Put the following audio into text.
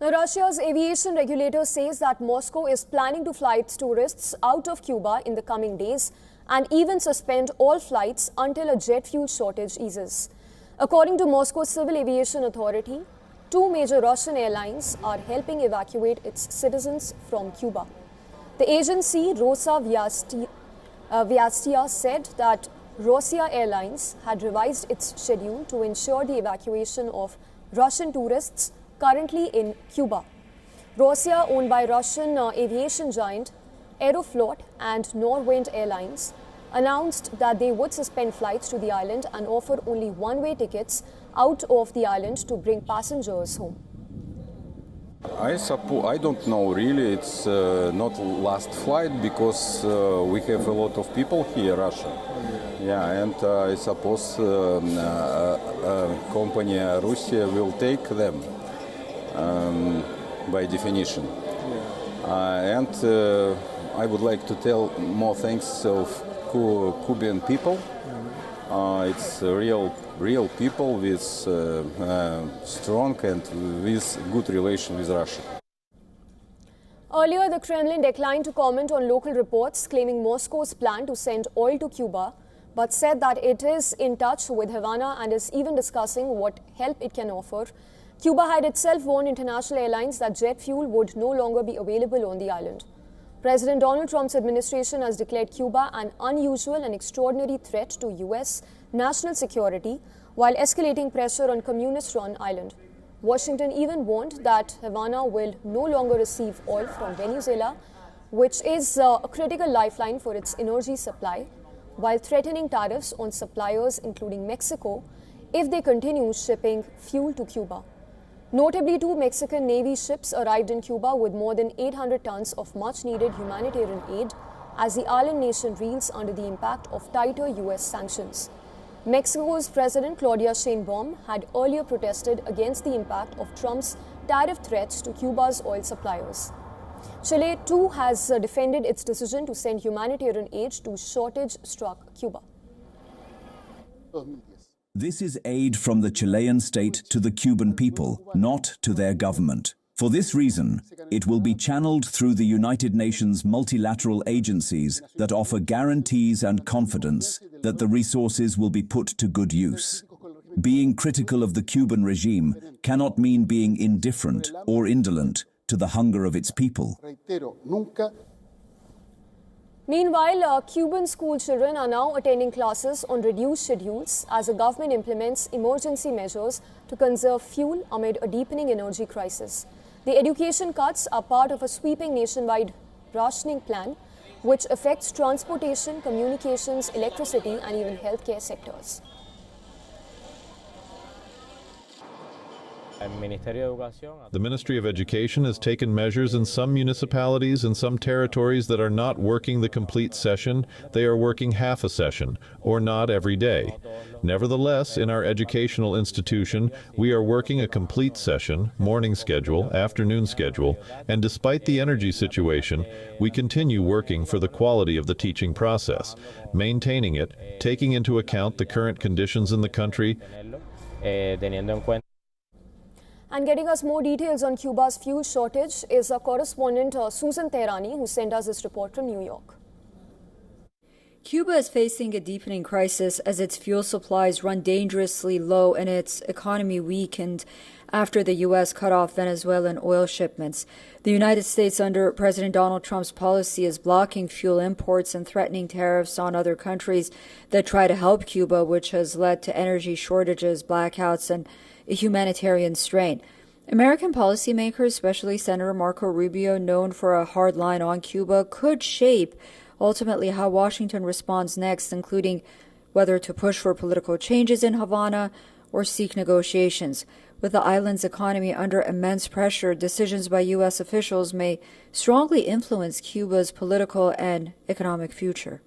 Now, Russia's aviation regulator says that Moscow is planning to fly its tourists out of Cuba in the coming days and even suspend all flights until a jet fuel shortage eases. According to Moscow's Civil Aviation Authority, 2 major Russian airlines are helping evacuate its citizens from Cuba. The agency Rosaviastia said that Russia Airlines had revised its schedule to ensure the evacuation of Russian tourists currently in Cuba. Russia, owned by Russian aviation giant Aeroflot and Norwind Airlines, announced that they would suspend flights to the island and offer only one-way tickets out of the island to bring passengers home. I don't know really. It's not last flight because we have a lot of people here, Russia. Yeah, and I suppose company Russia will take them by definition. And I would like to tell more thanks of Cuban people. It's real people with strong and with good relation with Russia. Earlier, the Kremlin declined to comment on local reports claiming Moscow's plan to send oil to Cuba, but said that it is in touch with Havana and is even discussing what help it can offer. Cuba had itself warned international airlines that jet fuel would no longer be available on the island. President Donald Trump's administration has declared Cuba an unusual and extraordinary threat to U.S. national security while escalating pressure on communist-run island. Washington even warned that Havana will no longer receive oil from Venezuela, which is a critical lifeline for its energy supply, while threatening tariffs on suppliers including Mexico if they continue shipping fuel to Cuba. Notably, 2 Mexican Navy ships arrived in Cuba with more than 800 tons of much-needed humanitarian aid as the island nation reels under the impact of tighter U.S. sanctions. Mexico's President Claudia Sheinbaum had earlier protested against the impact of Trump's tariff threats to Cuba's oil suppliers. Chile, too, has defended its decision to send humanitarian aid to shortage-struck Cuba. This is aid from the Chilean state to the Cuban people, not to their government. For this reason, it will be channeled through the United Nations multilateral agencies that offer guarantees and confidence that the resources will be put to good use. Being critical of the Cuban regime cannot mean being indifferent or indolent to the hunger of its people. Meanwhile, Cuban school children are now attending classes on reduced schedules as the government implements emergency measures to conserve fuel amid a deepening energy crisis. The education cuts are part of a sweeping nationwide rationing plan, which affects transportation, communications, electricity, and even healthcare sectors. The Ministry of Education has taken measures in some municipalities and some territories that are not working the complete session. They are working half a session, or not every day. Nevertheless, in our educational institution, we are working a complete session, morning schedule, afternoon schedule, and despite the energy situation, we continue working for the quality of the teaching process, maintaining it, taking into account the current conditions in the country. And getting us more details on Cuba's fuel shortage is our correspondent Susan Tehrani, who sent us this report from New York. Cuba is facing a deepening crisis as its fuel supplies run dangerously low and its economy weakened after the U.S. cut off Venezuelan oil shipments. The United States, under President Donald Trump's policy, is blocking fuel imports and threatening tariffs on other countries that try to help Cuba, which has led to energy shortages, blackouts, and a humanitarian strain. American policymakers, especially Senator Marco Rubio, known for a hard line on Cuba, could shape ultimately how Washington responds next, including whether to push for political changes in Havana or seek negotiations. With the island's economy under immense pressure, decisions by U.S. officials may strongly influence Cuba's political and economic future.